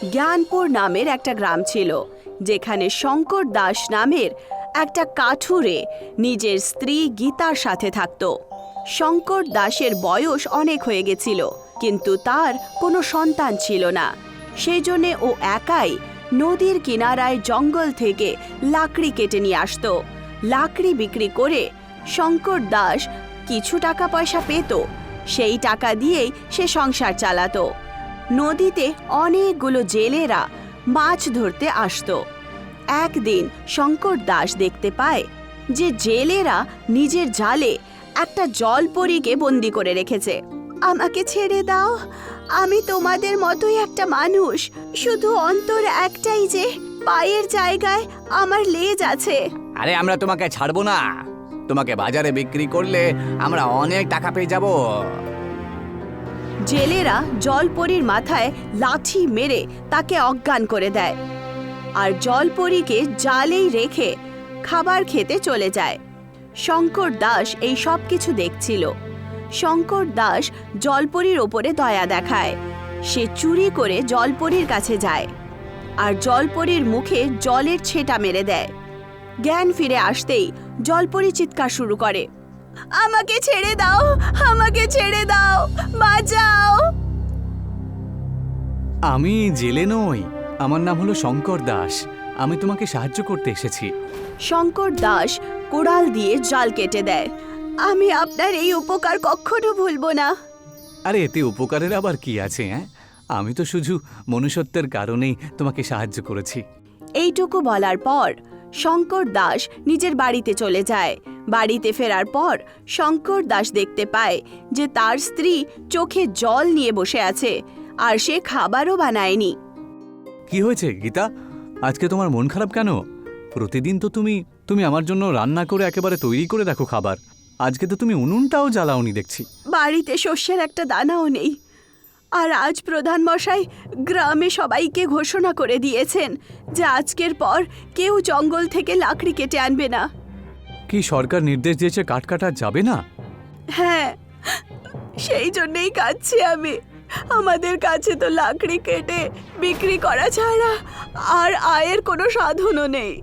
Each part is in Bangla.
জ্ঞানপুর নামের একটা গ্রাম ছিল, যেখানে শঙ্কর দাস নামের একটা কাঠুরে নিজের স্ত্রী গীতার সাথে থাকত। শঙ্কর দাসের বয়স অনেক হয়ে গেছিল, কিন্তু তার কোনো সন্তান ছিল না। সেই জন্যে ও একাই নদীর কিনারায় জঙ্গল থেকে লাকড়ি কেটে নিয়ে আসতো। লাকড়ি বিক্রি করে শঙ্কর দাস কিছু টাকা পয়সা পেত। সেই টাকা দিয়েই সে সংসার চালাতো। নদীতে অনেকগুলো জেলেরা মাছ ধরতে আসতো। একদিন শঙ্কর দাস দেখতে পায় যে জেলেরা নিজের জালে একটা জলপরীকে বন্দি করে রেখেছে। আমাকে ছেড়ে দাও, আমি তোমাদের মতোই একটা মানুষ, শুধু অন্তর একটাই যে পায়ের জায়গায় আমার লেজ আছে। আরে আমরা তোমাকে ছাড়বো না, তোমাকে বাজারে বিক্রি করলে আমরা অনেক টাকা পেয়ে যাব। জেলেরা জলপরীর মাথায় লাঠি মেরে তাকে অজ্ঞান করে দেয়, আর জলপরীকে জালেই রেখে খাবার খেতে চলে যায়। শঙ্কর দাস এই সব কিছু দেখছিল। শঙ্কর দাস জলপরীর ওপরে দয়া দেখায়। সে চুরি করে জলপরীর কাছে যায় আর জলপরীর মুখে জলের ছেটা মেরে দেয়। জ্ঞান ফিরে আসতেই জলপরী চিৎকার শুরু করে, আমাকে ছেড়ে দাও, আমাকে ছেড়ে দাও, বাঁচাও। আমি জেলে নই, আমার নাম হলো শঙ্কর দাস। আমি তোমাকে সাহায্য করতে এসেছি। শঙ্কর দাস কোড়াল দিয়ে জাল কেটে দেয়। আমি আপনার এই উপকার কখনো ভুলবো না। আরে এতে উপকারের আবার কি আছে? আমি তো শুধু মনুষ্যত্বের কারণেই তোমাকে সাহায্য করেছি। এইটুকু বলার পর শঙ্কর দাস নিজের বাড়িতে চলে যায়। বাড়িতে ফেরার পর শঙ্কর দাস দেখতে পায় যে তার স্ত্রী চোখে জল নিয়ে বসে আছে, আর সে খাবারও বানায়নি। কি হয়েছে গীতা? আজকে তোমার মন খারাপ কেন? প্রতিদিন তো তুমি আমার জন্য রান্না করে একেবারে তৈরি করে রাখো খাবার। আজকে তো তুমি উনুনটাও জ্বালাওনি দেখছি। বাড়িতে শস্যের একটা দানাও নেই। আর আজ প্রধান মশাই গ্রামে সবাইকে ঘোষণা করে দিয়েছেন যে আজকের পর কেউ জঙ্গল থেকে লাকড়ি কেটে আনবে না। কি সরকার নির্দেশ দিয়েছে কাঠ কাটা যাবে না? হ্যাঁ, সেই জন্যই কাটছি আমি। আমাদের কাছে তো লাকড়ি কেটে বিক্রি করা ছাড়া আর আয়ের কোনো সাধনও নেই।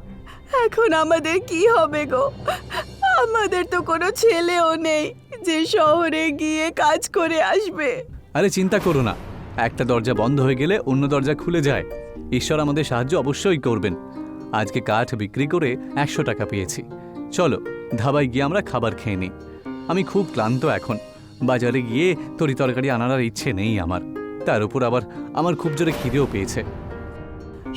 এখন আমাদের কি হবে গো? আমাদের তো কোনো ছেলেও নেই যে শহরে গিয়ে কাজ করে আসবে। আরে চিন্তা করো না, একটা দরজা বন্ধ হয়ে গেলে অন্য দরজা খুলে যায়। ঈশ্বর আমাদের সাহায্য অবশ্যই করবেন। আজকে কাঠ বিক্রি করে 100 টাকা পেয়েছি। চলো ধাবায় গিয়ে আমরা খাবার খেয়ে নিই। আমি খুব ক্লান্ত এখন। বাজারে গিয়ে তরি তরকারি আনার আর ইচ্ছে নেই আমার। তার উপর আবার আমার খুব জোরে খিদেও পেয়েছে।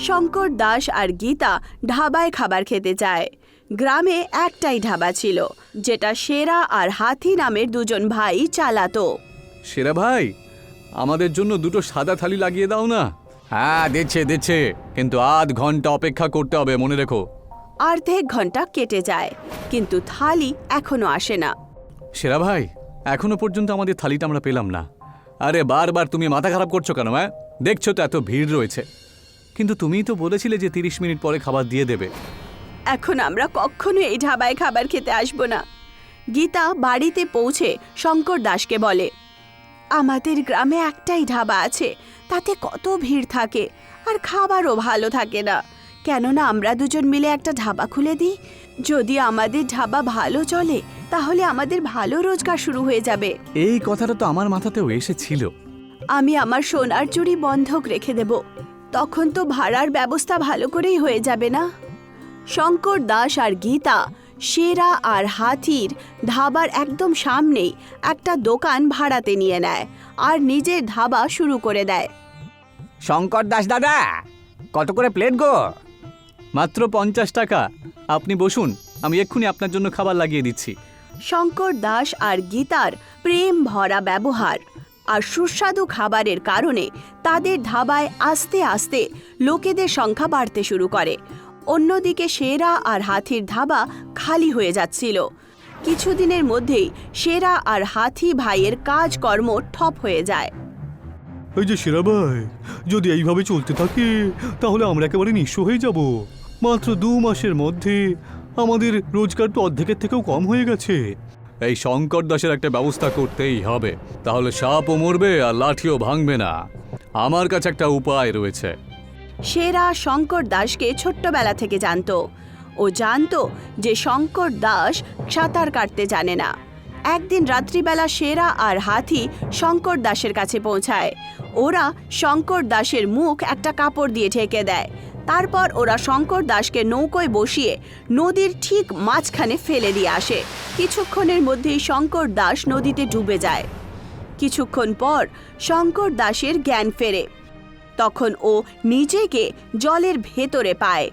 শঙ্কর দাস আর গীতা ধাবায় খাবার খেতে যায়। গ্রামে একটাই ধাবা ছিল, যেটা সেরা আর হাতি নামের দুজন ভাই চালাতো। সেরা ভাই, আমাদের জন্য 2টো সাদা থালি লাগিয়ে দাও না। হ্যাঁ দিচ্ছে, কিন্তু আধ ঘন্টা অপেক্ষা করতে হবে, মনে রেখো। অর্ধেক ঘন্টা কেটে যায়, কিন্তু থালি এখনো আসে না। সেরা ভাই, এখনো পর্যন্ত আমাদের থালিটা আমরা পেলাম না। আরে বারবার তুমি মাথা খারাপ করছো কেন? দেখছো তো এত ভিড় রয়েছে। কিন্তু তুমিই তো বলেছিলে যে 30 মিনিট পরে খাবার দিয়ে দেবে। এখন আমরা কখনো এই ধাবায় খাবার খেতে আসবো না। গীতা বাড়িতে পৌঁছে শঙ্কর দাসকে বলে, আমাদের গ্রামে একটাই ধাবা আছে, তাতে কত ভিড় থাকে আর খাবারও ভালো থাকে না। কেননা আমরা দুজন মিলে একটা ধাবা খুলে দিই। যদি আমাদের ধাবা ভালো চলে তাহলে আমাদের ভালো রোজগার শুরু হয়ে যাবে। এই কথাটা তো আমার মাথাতেও এসেছিল। আমি আমার সোনার চুড়ি বন্ধক রেখে দেব, তখন তো ভাড়ার ব্যবস্থা ভালো করেই হয়ে যাবে না। শঙ্কর দাস আর গীতা সেরা আর হাতির ধাবার একদম সামনেই একটা দোকান ভাড়াতে নিয়ে নেয় আর নিজের ধাবা শুরু করে দেয়। শঙ্কর দাস দাদা, কত করে প্লেট গো? মাত্র 50 টাকা। আপনি বসুন, আমি এক্ষুনি আপনার জন্য খাবার লাগিয়ে দিচ্ছি। শঙ্কর দাস আর গীতার প্রেম ভরা ব্যবহার আর সুস্বাদু খাবারের কারণে তাদের ধাবায় আস্তে আস্তে লোকেদের সংখ্যা বাড়তে শুরু করে। অন্যদিকে সেরা আর হাতির ধাবা খালি হয়ে যাচ্ছিল। কিছুদিনের মধ্যেই সেরা আর হাতি ভাইয়ের কাজকর্ম ঠপ হয়ে যায়। এই যে সেরা ভাই, যদি এইভাবে চলতে থাকে তাহলে আমরা একেবারে নিঃস্ব হয়ে যাব। মাত্র 2 মাসের মধ্যে আমাদের রোজগার তো অর্ধেকের থেকেও কম হয়ে গেছে। এই শঙ্কর দাসের একটা ব্যবস্থা করতেই হবে, তাহলে সাপও মরবে আর লাঠিও ভাঙবে না। আমার কাছে একটা উপায় রয়েছে। সেরা শঙ্কর দাসকে ছোট্টবেলা থেকে জানতো। ও জানতো যে শঙ্কর দাস সাঁতার কাটতে জানে না। একদিন রাত্রিবেলা সেরা আর হাতি শঙ্কর দাসের কাছে পৌঁছায়। ওরা শঙ্কর দাসের মুখ একটা কাপড় দিয়ে ঢেকে দেয়। তারপর ওরা শঙ্কর দাসকে নৌকোয় বসিয়ে নদীর ঠিক মাঝখানে ফেলে দিয়ে আসে। কিছুক্ষণের মধ্যেই শঙ্কর দাস নদীতে ডুবে যায়। কিছুক্ষণ পর শঙ্কর দাসের জ্ঞান ফেরে। তখন ও নিজেকে জলের ভেতরে পায়।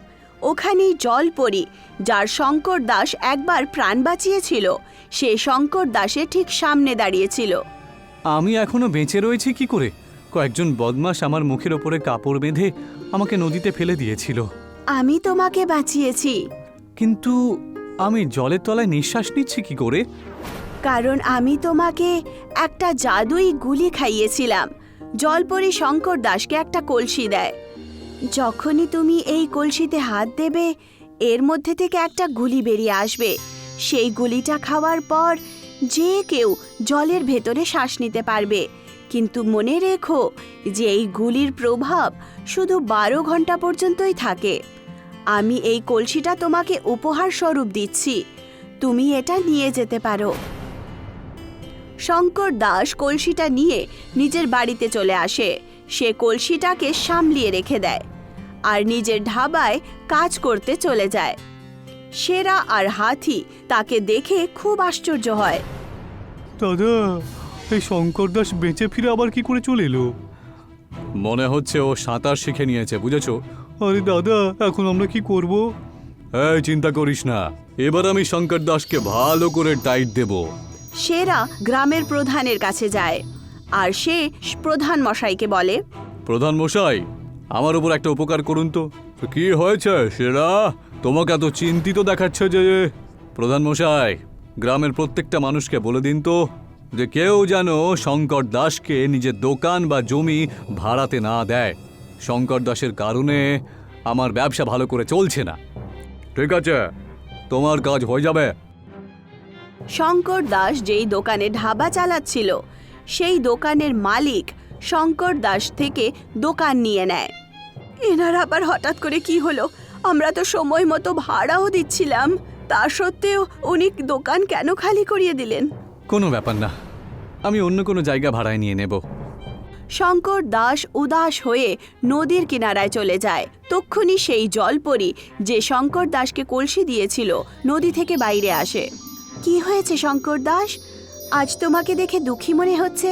ওখানেই জলপরী, যার শঙ্কর দাস একবার প্রাণ বাঁচিয়েছিল, সে শঙ্কর দাসের ঠিক সামনে দাঁড়িয়েছিল। আমি এখনো বেঁচে রয়েছি কি করে? কয়েকজন বদমাশ আমার মুখের ওপরে কাপড় বেঁধে আমাকে নদীতে ফেলে দিয়েছিল। আমি তোমাকে বাঁচিয়েছি। কিন্তু আমি জলের তলায় নিঃশ্বাস নিচ্ছি কি করে? কারণ আমি তোমাকে একটা জাদুই গুলি খাইয়েছিলাম। জলপরী শঙ্কর দাসকে একটা কলসি দেয়। যখনই তুমি এই কলসিতে হাত দেবে, এর মধ্যে থেকে একটা গুলি বেরিয়ে আসবে। সেই গুলিটা খাওয়ার পর যে কেউ জলের ভেতরে শ্বাস নিতে পারবে। কিন্তু মনে রেখো যে এই গুলির প্রভাব শুধু 12 ঘন্টা পর্যন্তই থাকে। আমি এই কলসিটা তোমাকে উপহার স্বরূপ দিচ্ছি, তুমি এটা নিয়ে যেতে পারো। শঙ্কর দাস কলসিটা নিয়ে নিজের বাড়িতে চলে আসে। সে কলসিটাকে সামলিয়ে রেখে দেয় আর নিজের ধাবায় কাজ করতে চলে যায়। সেরা আর হাতি তাকে দেখে খুব আশ্চর্য হয়। দাদা, এই শঙ্কর দাস বেঁচে ফিরে আবার কি করে চলে এলো? মনে হচ্ছে ও সাঁতার শিখে নিয়েছে, বুঝেছো? আরে দাদা, এখন আমরা কি করব? এই চিন্তা করিস না, এবার আমি শঙ্কর দাসকে ভালো করে টাইট দেব। সেরা গ্রামের প্রধানের কাছে যায় আর সে প্রধান মশাইকে বলে, প্রধান মশাই, আমার উপর একটা উপকার করুন তো। কি হয়েছে সেরা? তোমাকে এত চিন্তিত দেখাচ্ছে যে? প্রধান মশাই, গ্রামের প্রত্যেকটা মানুষকে বলে দিন তো যে কেউ যেন শঙ্কর দাসকে নিজের দোকান বা জমি ভাড়াতে না দেয়। শঙ্কর দাসের কারণে আমার ব্যবসা ভালো করে চলছে না। ঠিক আছে, তোমার কাজ হয়ে যাবে। শঙ্কর দাস যেই দোকানে ধাবা চালাচ্ছিল, সেই দোকানের মালিক শঙ্কর দাস থেকে দোকান নিয়ে নেয়। এনার আবার হঠাৎ করে কি হলো? আমরা তো সময় মতো ভাড়াও দিচ্ছিলাম, তা সত্ত্বেও উনি দোকান কেন খালি করিয়ে দিলেন? কোনো ব্যাপার না, আমি অন্য কোনো জায়গা ভাড়ায় নিয়ে নেব। শঙ্কর দাস উদাস হয়ে নদীর কিনারায় চলে যায়। তক্ষুনি সেই জলপরী যে শঙ্কর দাসকে কলসি দিয়েছিল নদী থেকে বাইরে আসে। কি হয়েছে শঙ্কর দাস? আজ তোমাকে দেখে দুঃখী মনে হচ্ছে।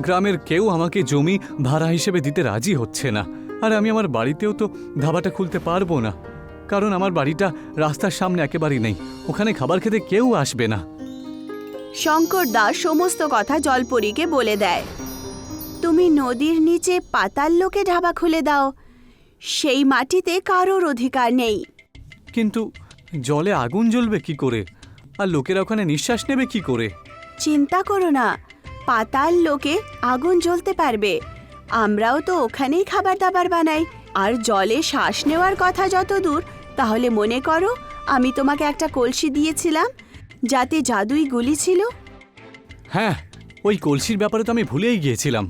গ্রামের কেউ আমাকে জমি ভাড়া হিসেবে দিতে রাজি হচ্ছে না, আর আমি আমার বাড়িতেও তো ধাবাটা খুলতে পারবো না, কারণ আমার বাড়িটা রাস্তার সামনে একেবারেই নেই। ওখানে খাবার খেতে কেউ আসবে না। শঙ্কর দাস সমস্ত কথা জলপরীকে বলে দেয়। তুমি নদীর নিচে পাতাল লোকে ধাবা খুলে দাও, সেই মাটিতে কারোর অধিকার নেই। কিন্তু জলে আগুন জ্বলবে কি করে, আর লোকেরা ওখানে নিঃশ্বাস নেবে কি করে? চিন্তা করো না, পাতাল লোকে আগুন জ্বলতে পারবে। আমরাও তো ওখানেই খাবার দাবার বানাই। আর জলে শ্বাস নেওয়ার কথা যত দূর, তাহলে মনে করো আমি তোমাকে একটা কলসি দিয়েছিলাম যাতে জাদুই গুলি ছিল। হ্যাঁ, ওই কলসির ব্যাপারে তো আমি ভুলেই গিয়েছিলাম।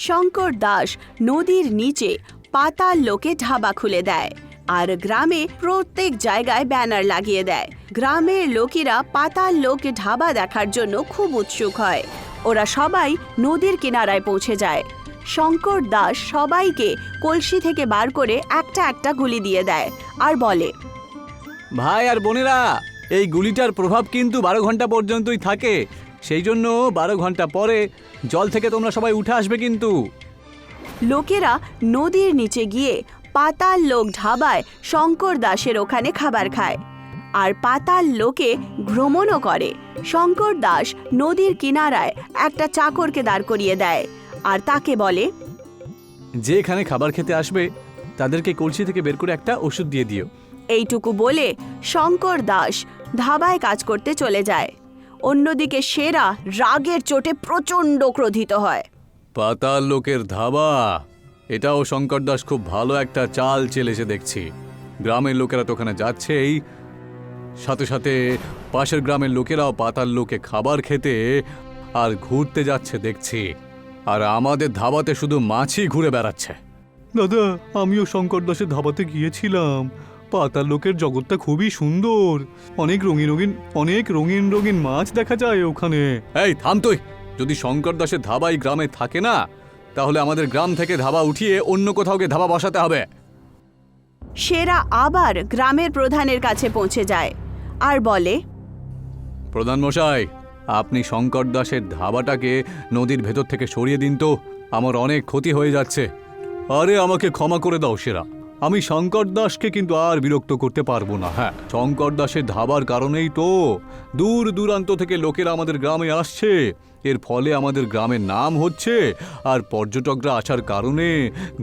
শঙ্কর দাস নদীর নিচে পাতাল লোকে ধাবা খুলে দেয় আর গ্রামে প্রত্যেক জায়গায় ব্যানার লাগিয়ে দেয়। গ্রামের লোকেরা পাতাল লোকে ধাবা দেখার জন্য খুব উৎসুক হয়। ওরা সবাই নদীর কিনারায় পৌঁছে যায়। শঙ্কর দাস সবাইকে কলসি থেকে বার করে একটা একটা গুলি দিয়ে দেয় আর বলে, ভাই আর বোনেরা, এই গুলিটার প্রভাব কিন্তু 12 ঘন্টা পর্যন্তই থাকে, সেই জন্য 12 ঘন্টা পরে জল থেকে তোমরা সবাই উঠে আসবে কিন্তু। লোকেরা নদীর নিচে গিয়ে পাতাল লোক ধাবায় শঙ্কর দাসের ওখানে খাবার খায় আর পাতাল লোকে ভ্রমণও করে। শঙ্কর দাস নদীর কিনারায় একটা চাকরকে দাঁড় করিয়ে দেয় আর তাকে বলে, যে এখানে খাবার খেতে আসবে তাদেরকে কলসি থেকে বের করে একটা ওষুধ দিয়ে দিও। এইটুকু বলে শঙ্কর দাস ধাবায় কাজ করতে চলে যায়। অন্যদিকে সেরা রাগের চোটে প্রচণ্ড ক্রোধিত হয়। পাতাল লোকের ধাবা, এটাও শঙ্কর দাস খুব ভালো একটা চাল চেলেছে দেখছি। গ্রামের লোকেরা তো ওখানে যাচ্ছেই, সাথে সাথে পাশের গ্রামের লোকেরাও পাতাল লোকে খাবার খেতে আর ঘুরতে যাচ্ছে দেখছি। আর আমাদের ধাবাতে শুধু মাছই ঘুরে বেড়াচ্ছে। দাদা, আমিও শঙ্কর দাসের ধাবাতে গিয়েছিলাম। পাতাল লোকের জগৎটা খুবই সুন্দর। অনেক রঙিন রঙিন মাছ দেখা যায় ওখানে। এই থাম তুই। যদি শঙ্কর দাসের ধাবা এই গ্রামে থাকে না, তাহলে আমাদের গ্রাম থেকে ধাবা উঠিয়ে অন্য কোথাও গিয়ে ধাবা বসাতে হবে। সেরা আবার গ্রামের প্রধানের কাছে পৌঁছে যায় আর বলে, প্রধান মশাই, আপনি শঙ্কর দাসের ধাবাটাকে নদীর ভেতর থেকে সরিয়ে দিন তো, আমার অনেক ক্ষতি হয়ে যাচ্ছে। আরে আমাকে ক্ষমা করে দাও সেরা, আমি শঙ্কর দাসকে কিন্তু আর বিরক্ত করতে পারবো না। হ্যাঁ, শঙ্কর দাসের ধাবার কারণেই তো দূর দূরান্ত থেকে লোকেরা আমাদের গ্রামে আসছে। এর ফলে আমাদের গ্রামের নাম হচ্ছে, আর পর্যটকরা আসার কারণে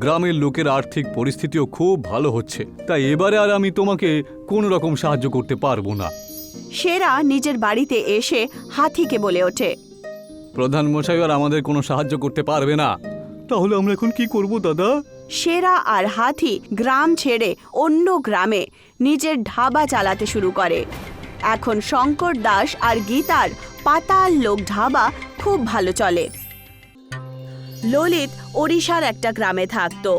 গ্রামের লোকের আর্থিক পরিস্থিতিও খুব ভালো হচ্ছে। তাই এবারে আর আমি তোমাকে কোনো রকম সাহায্য করতে পারবো না। সেরা নিজের বাড়িতে এসে হাতিকে বলে ওঠে, প্রধান মশাই আর আমাদের কোনো সাহায্য করতে পারবে না। তাহলে আমরা এখন কি করব দাদা? সেরা আর হাতি গ্রাম ছেড়ে অন্য গ্রামে নিজের ধাবা চালাতে শুরু করে। এখন শঙ্কর দাস আর গীতার পাতাল লোক ধাবা খুব ভালো চলে। ললিত ওড়িশার একটা গ্রামে থাকতো।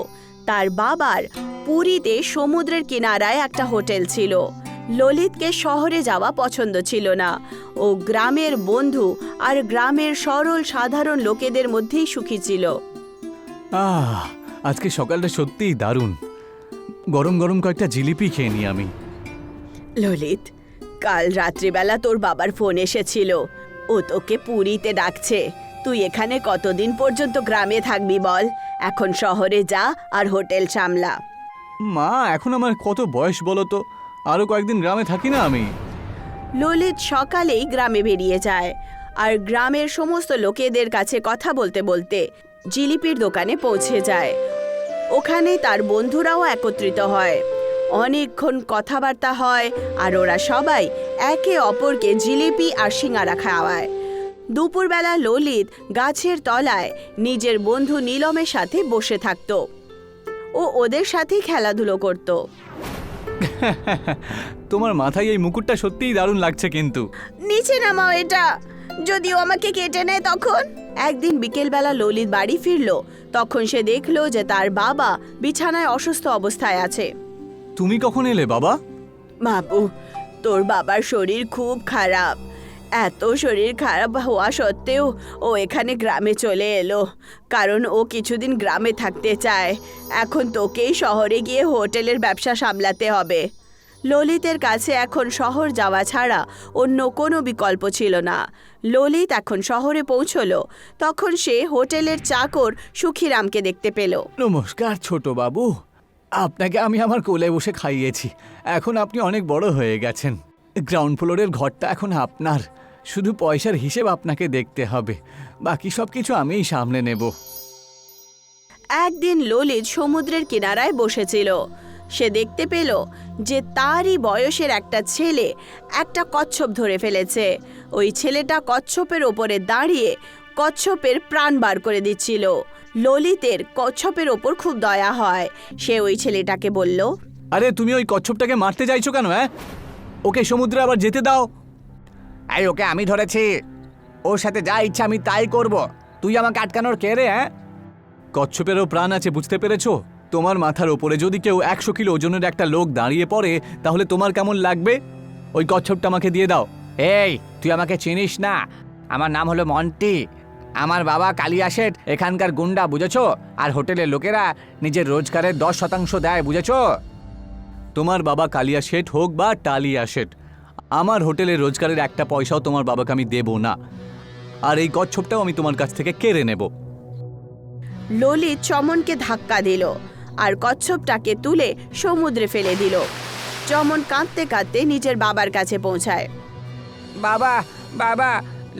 তার বাবার পুরীতে সমুদ্রের কিনারায় একটা হোটেল ছিল। ললিতকে শহরে যাওয়া পছন্দ ছিল না। ও গ্রামের বন্ধু আর গ্রামের সরল সাধারণ লোকেদের মধ্যেই সুখী ছিল। আজকে সকালটা সত্যিই দারুণ। গরম গরম কয়েকটা জিলিপি খেয়ে নি আমি। ললিত, কাল রাত্রিবেলা তোর বাবার ফোন এসেছিল। ও তোকে পুরীতে ডাকছে। তুই এখানে কতদিন পর্যন্ত গ্রামে থাকবি বল? এখন শহরে যা আর হোটেল সামলা। মা, এখন আমার কত বয়স বলো তো, আরো কয়েকদিন গ্রামে থাকি না আমি। ললিত সকালেই গ্রামে বেরিয়ে যায় আর গ্রামের সমস্ত লোকেদের কাছে কথা বলতে বলতে জিলিপির দোকানে পৌঁছে যায়। ওখানে তার বন্ধুরাও একত্রিত হয়। অনেকক্ষণ কথাবার্তা হয় আর ওরা সবাই একে অপরকে জিলিপি আর সিঙ্গারা খাওয়ায়। দুপুরবেলা ললিত গাছের তলায় নিজের বন্ধু নীলমের সাথে বসে থাকত। ও ওদের সাথেই খেলাধুলো করত। তোমার মাথায় এই মুকুটটা সত্যিই দারুণ লাগছে কিন্তু। নিচে নামাও এটা, যদিও আমাকে কেটে নেয় তখন। একদিন বিকেলবেলা ললিত বাড়ি ফিরল। তখন সে দেখলো যে তার বাবা বিছানায় অসুস্থ অবস্থায় আছে। তুমি কখন এলে বাবা? বাবু, তোর বাবার শরীর খুব খারাপ। এত শরীর খারাপ হওয়া সত্ত্বেও ও এখানে গ্রামে চলে এলো, কারণ ও কিছুদিন গ্রামে থাকতে চায়। এখন তোকেই শহরে গিয়ে হোটেলের ব্যবসা সামলাতে হবে। ললিতের কাছে এখন শহর যাওয়া ছাড়া অন্য কোনো বিকল্প ছিল না। ললিত এখন শহরে পৌঁছলো। তখন সে হোটেলের চাকর সুখিরামকে দেখতে পেল। নমস্কার ছোট বাবু, আপনাকে আমি আমার কোলে বসে খাইয়েছি। এখন আপনি অনেক বড় হয়ে গেছেন। গ্রাউন্ড ফ্লোরের ঘরটা এখন আপনার। শুধু পয়সার হিসেব আপনাকে দেখতে হবে, বাকি সব কিছু আমিই সামলে নেব। একদিন ললিত সমুদ্রের কিনারায় বসেছিল। সে দেখতে পেল যে তারই বয়সের একটা ছেলে একটা কচ্ছপ ধরে ফেলেছে। ওই ছেলেটা কচ্ছপের ওপরে দাঁড়িয়ে কচ্ছপের প্রাণ বার করে দিচ্ছিল। ললিতের কচ্ছপের ওপর খুব দয়া হয়। সে ওই ছেলেটাকে বলল, আরে তুমি ওই কচ্ছপটাকে মারতে চাইছো কেন? ওকে সমুদ্রে আবার যেতে দাও। এই ওকে আমি ধরেছি, ওর সাথে যা ইচ্ছা আমি তাই করব। তুই আমাকে আটকানোর কে রে? কচ্ছপেরও প্রাণ আছে, বুঝতে পেরেছো? তোমার মাথার ওপরে যদি কেউ 100 কিলো ওজনের একটা লোক দাঁড়িয়ে পড়ে, তাহলে তোমার কেমন লাগবে? ওই কচ্ছপটা আমাকে দিয়ে দাও। এই, তুই আমাকে চিনিস না? আমার নাম হলো মন্টি। আমার বাবা কালিয়া শেঠ এখানকার গুন্ডা, বুঝেছো? আর হোটেলের লোকেরা নিজের রোজগারের 10% দেয়, বুঝেছো? তোমার বাবা কালিয়া শেঠ হোক বা টালিয়া শেঠ, আমার হোটেলের রোজগারের একটা পয়সাও তোমার বাবাকে আমি দেব না। আর এই কচ্ছপটাও আমি তোমার কাছ থেকে কেড়ে নেব। ললিত চমনকে ধাক্কা দিল আর কচ্ছপটাকে তুলে সমুদ্রে ফেলে দিল। চমন কাঁদতে কাঁদতে নিজের বাবার কাছে পৌঁছায়। বাবা, বাবা,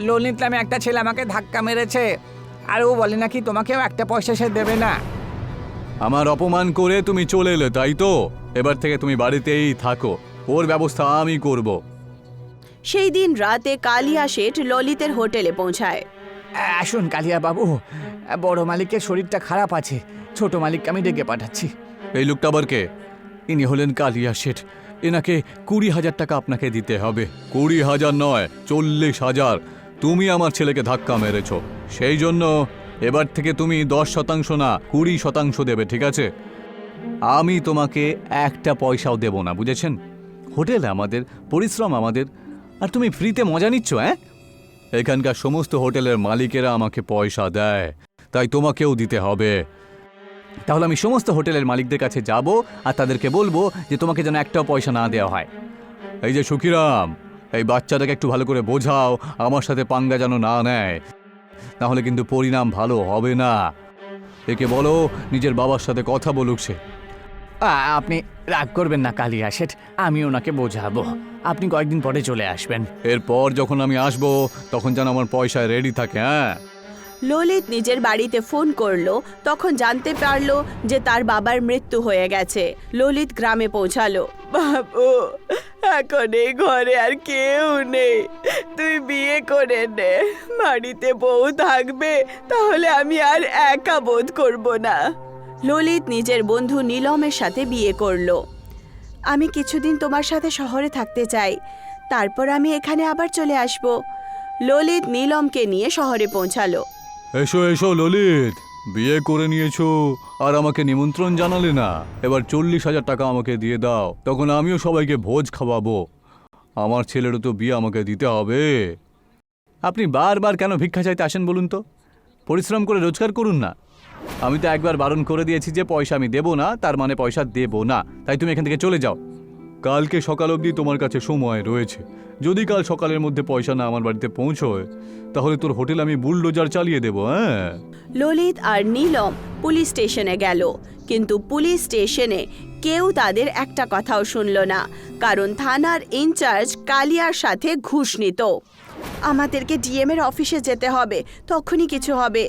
ললিত নামে একটা ছেলে আমাকে ধাক্কা মেরেছে, আর ও বলে নাকি তোমাকেও একটা পয়সা সে দেবে না। আমার অপমান করে তুমি চলে এলে, তাই তো? এবার থেকে তুমি বাড়িতেই থাকো, ওর ব্যবস্থা আমি করব। সেই দিন রাতে কালিয়া শেঠ ললিতের হোটেলে পৌঁছায়। আসুন কালিয়া বাবু, বড় মালিকের শরীরটা খারাপ আছে, ছোট মালিককে আমি ডেকে পাঠাচ্ছি। এই লোকটা আবার কে? ইনি হলেন কালিয়া শেঠ। এনাকে 20,000 টাকা আপনাকে দিতে হবে। 20,000 নয়, 40,000। তুমি আমার ছেলেকে ধাক্কা মেরেছ, সেই জন্য এবার থেকে তুমি 10% না 20% দেবে, ঠিক আছে? আমি তোমাকে একটা পয়সাও দেব না, বুঝেছেন? হোটেল আমাদের, পরিশ্রম আমাদের, আর তুমি ফ্রিতে মজা নিচ্ছ, হ্যাঁ? এখানকার সমস্ত হোটেলের মালিকেরা আমাকে পয়সা দেয়, তাই তোমাকেও দিতে হবে। তাহলে আমি সমস্ত হোটেলের মালিকদের কাছে যাব আর তাদেরকে বলবো যে তোমাকে যেন একটাও পয়সা না দেওয়া হয়। এই যে সুখিরাম, এই বাচ্চাটাকে একটু ভালো করে বোঝাও, আমার সাথে পাঙ্গা যেন না নেয়, তাহলে কিন্তু পরিণাম ভালো হবে না। একে বলো নিজের বাবার সাথে কথা বলুক সে। আপনি রাগ করবেন না কালিয়া শেঠ, আমি ওনাকে বোঝাবো। আপনি কয়েকদিন পরে চলে আসবেন। এরপর যখন আমি আসবো তখন যেন আমার পয়সা রেডি থাকে, হ্যাঁ? ললিত নিজের বাড়িতে ফোন করলো, তখন জানতে পারলো যে তার বাবার মৃত্যু হয়ে গেছে। ললিত গ্রামে পৌঁছালো। বাবু, এখন এই ঘরে আর কেউ নেই, তুই বিয়ে করে নে, বাড়িতে বউ থাকবে, তাহলে আমি আর একা বোধ করব না। ললিত নিজের বন্ধু নীলমের সাথে বিয়ে করলো। আমি কিছুদিন তোমার সাথে শহরে থাকতে চাই, তারপর আমি এখানে আবার চলে আসব। ললিত নীলমকে নিয়ে শহরে পৌঁছালো। এসো এসো ললিত, বিয়ে করে নিয়েছো আর আমাকে নিমন্ত্রণ জানালে না। এবার 40,000 টাকা আমাকে দিয়ে দাও, তখন আমিও সবাইকে ভোজ খাওয়াবো। আমার ছেলেরও তো বিয়ে আমাকে দিতে হবে। আপনি বারবার কেন ভিক্ষা চাইতে আসেন বলুন তো? পরিশ্রম করে রোজগার করুন না। আমি তো একবার বারণ করে দিয়েছি যে পয়সা আমি দেবো না, তার মানে পয়সা দেবো না। তাই তুমি এখান থেকে চলে যাও। কালকে সকাল অবধি তোমার কাছে সময় রয়েছে। যদি কাল সকালের মধ্যে পয়সা না আমার বাড়িতে পৌঁছয়, তাহলে তোর হোটেল আমি বুলডোজার চালিয়ে দেবো, হ্যাঁ? ললিত আর নীলম পুলিশ স্টেশনে গেল, কিন্তু পুলিশ স্টেশনে কেউ তাদের একটা কথাও শুনল না, কারণ থানার ইনচার্জ কালিয়ার সাথে ঘুষ নিত। আমাদেরকে ডিএম এর অফিসে যেতে হবে, তখনই কিছু হবে।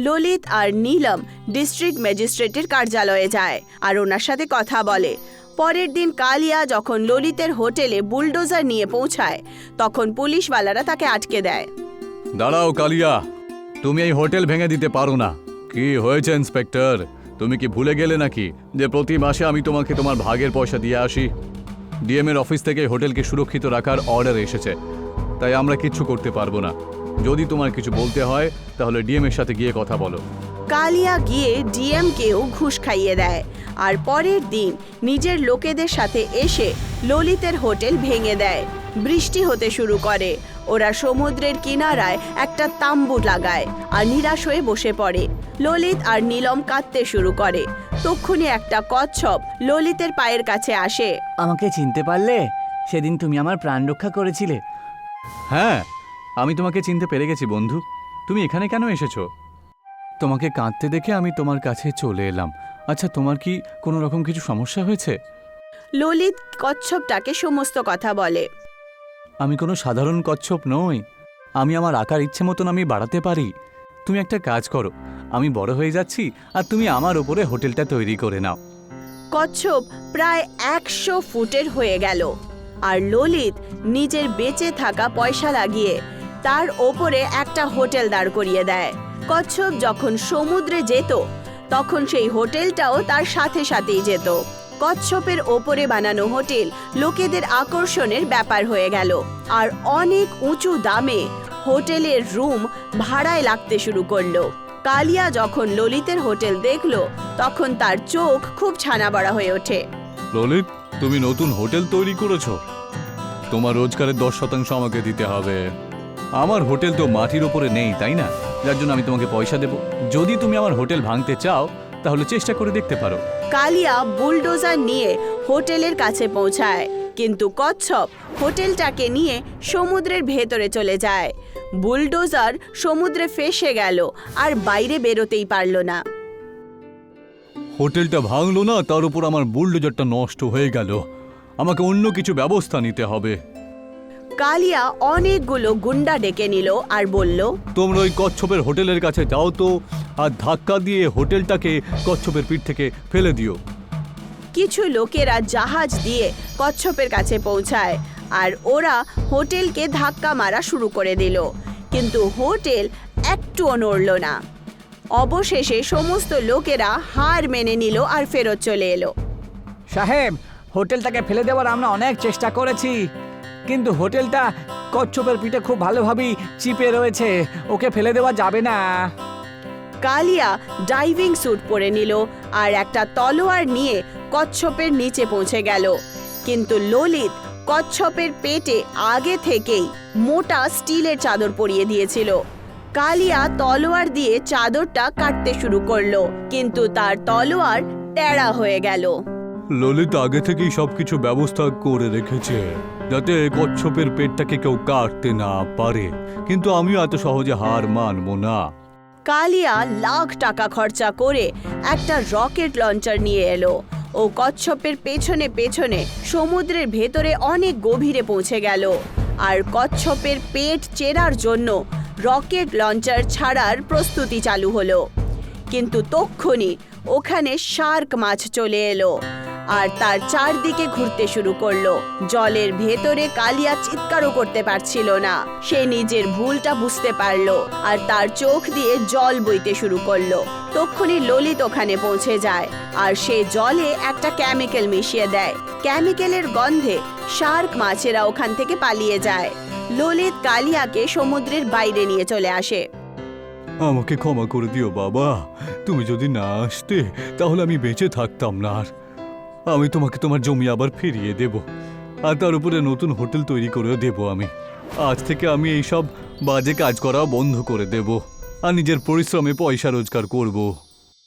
ললিত আর নীলম ডিস্ট্রিক্ট ম্যাজিস্ট্রেটের কার্যালয়ে যায় আর ওনার সাথে কথা বলে। পরের দিন কালিয়া যখন ললিতের হোটেলে বুলডোজার নিয়ে পৌঁছায়, তখন পুলিশওয়ালারা তাকে আটকে দেয়। দাঁড়াও কালিয়া, তুমি এই হোটেল ভেঙে দিতে পারো না। কি হয়েছে ইন্সপেক্টর, তুমি কি ভুলে গেলে নাকি যে প্রতি মাসে আমি তোমাকে তোমার ভাগের পয়সা দিয়ে আসি? ডিএম এর অফিস থেকে হোটেলকে সুরক্ষিত রাখার অর্ডার এসেছে, তাই আমরা কিচ্ছু করতে পারবো না। যদি তোমার কিছু বলতে হয় তাহলে ডিএম এর সাথে গিয়ে কথা বলো। কালিয়া গিয়ে ডিএমকেও ঘুষ খাইয়ে দেয় আর পরের দিন নিজের লোকেদের সাথে এসে ললিতের হোটেল ভেঙে দেয়। বৃষ্টি হতে শুরু করে। ওরা সমুদ্রের কিনারায় একটা তাম্বু লাগায় আর নিরাশ হয়ে বসে পড়ে। ললিত আর নীলম কাঁদতে শুরু করে। তক্ষুনি একটা কচ্ছপ ললিতের পায়ের কাছে আসে। আমাকে চিনতে পারলে? সেদিন তুমি আমার প্রাণ রক্ষা করেছিলে। হ্যাঁ, আমি তোমাকে চিনতে পেরে গেছি বন্ধু। তুমি এখানে কেন এসেছো? তোমাকে কাঁদতে দেখে আমি তোমার কাছে চলে এলাম। আচ্ছা, তোমার কি কোনো রকম কিছু সমস্যা হয়েছে? ললিত কচ্ছপটাকে সমস্ত কথা বলে। আমি কোনো সাধারণ কচ্ছপ নই। আমি আমার আকার ইচ্ছে মতন আমি বাড়াতে পারি। তুমি একটা কাজ করো, আমি বড় হয়ে যাচ্ছি আর তুমি আমার ওপরে হোটেলটা তৈরি করে নাও। কচ্ছপ প্রায় 100 ফুটের হয়ে গেল আর ললিত নিজের বেঁচে থাকা পয়সা লাগিয়ে তার ওপরে একটা হোটেল দাঁড় করিয়ে দেয়। কচ্ছপ যখন সমুদ্রে যেত তখন সেই হোটেলটাও তার সাথে সাথেই যেত। কচ্ছপের ওপরে বানানো হোটেল লোকেদের আকর্ষণের ব্যাপার হয়ে গেল আর অনেক উঁচু দামে হোটেলের রুম ভাড়ায় লাগতে শুরু করলো। কালিয়া যখন ললিতের হোটেল দেখলো তখন তার চোখ খুব ছানাবড়া হয়ে ওঠে। ললিত, তুমি নতুন হোটেল তৈরি করেছো? তোমার রোজগারের 10% আমাকে দিতে হবে। আমার হোটেল তো মাটির ওপরে নেই, তাই না? যার জন্য আমি তোমাকে পয়সা দেব। যদি তুমি আমার হোটেল ভাঙতে চাও তাহলে চেষ্টা করে দেখতে পারো। কালিয়া বুলডোজার নিয়ে হোটেলের কাছে পৌঁছায়, কিন্তু কচ্ছপ হোটেলটাকে নিয়ে সমুদ্রের ভেতরে চলে যায়। বুলডোজার সমুদ্রে ফেসে গেল আর বাইরে বেরোতেই পারল না। হোটেলটা ভাঙলো না, তার উপর আমার বুলডোজারটা নষ্ট হয়ে গেল। আমাকে অন্য কিছু ব্যবস্থা নিতে হবে। কালিয়া অনেকগুলো গুন্ডা ডেকে নিল আর বলল, তোমরা ওই কচ্ছপের হোটেলের কাছে যাও তো আর ধাক্কা দিয়ে হোটেলটাকে কচ্ছপের পিঠ থেকে ফেলে দিও। কিছু লোকেরা জাহাজ দিয়ে কচ্ছপের কাছে পৌঁছায় আর ওরা হোটেলকে ধাক্কা মারা শুরু করে দিল, কিন্তু হোটেল একটুও নড়ল না। অবশেষে সমস্ত লোকেরা হার মেনে নিল আর ফেরত চলে এলো। সাহেব, হোটেলটাকে ফেলে দেওয়ার আমরা অনেক চেষ্টা করেছি, কিন্তু হোটেলটা কচ্ছপের পিঠে খুব ভালোভাবেই চিপে রয়েছে, ওকে ফেলে দেওয়া যাবে না। কালিয়া ডাইভিং স্যুট পরে নিল আর একটা তলোয়ার নিয়ে কচ্ছপের নিচে পৌঁছে গেল। কিন্তু ললিত কচ্ছপের পেটে আগে থেকেই মোটা স্টিলের চাদর পরিয়ে দিয়েছিল। কালিয়া তলোয়ার দিয়ে চাদরটা কাটতে শুরু করলো, কিন্তু তার তলোয়ার টেরা হয়ে গেল। ললিত আগে থেকেই সবকিছু ব্যবস্থা করে রেখেছে যাতে কচ্ছপের পেটটাকে কেউ কাটতে না পারে, কিন্তু আমিও এত সহজে হার মানবো না। কালিয়া লাখ টাকা খরচা করে একটা রকেট লঞ্চার নিয়ে এলো। ও কচ্ছপের পেছনে পেছনে সমুদ্রের ভেতরে অনেক গভীরে পৌঁছে গেল আর কচ্ছপের পেট চেরার জন্য রকেট লঞ্চার ছাড়ার প্রস্তুতি চালু হলো। কিন্তু তক্ষুনি ওখানে শার্ক মাছ চলে এলো আর তার চারদিকে ঘুরতে শুরু করলো। জলের ভেতরে কালিয়া চিৎকারও করতে পারছিল না। সে নিজের ভুলটা বুঝতে পারলো আর তার চোখ দিয়ে জল বইতে শুরু করলো। তক্ষুনি ললিত ওখানে পৌঁছে যায় আর সে জলে একটা কেমিক্যাল মিশিয়ে দেয়। কেমিক্যালের গন্ধে শার্ক মাছেরা ওখান থেকে পালিয়ে যায়। ললিত কালিয়াকে সমুদ্রের বাইরে নিয়ে চলে আসে। আমাকে ক্ষমা করে দিও বাবা, তুমি যদি না আসতে তাহলে আমি বেঁচে থাকতাম না। আর আমি তোমাকে তোমার জমি আবার ফিরিয়ে দেব আর তার উপরে নতুন হোটেল তৈরি করেও দেব। আমি আজ থেকে আমি এইসব বাজে কাজ করা বন্ধ করে দেব আর নিজের পরিশ্রমে পয়সা রোজগার করব।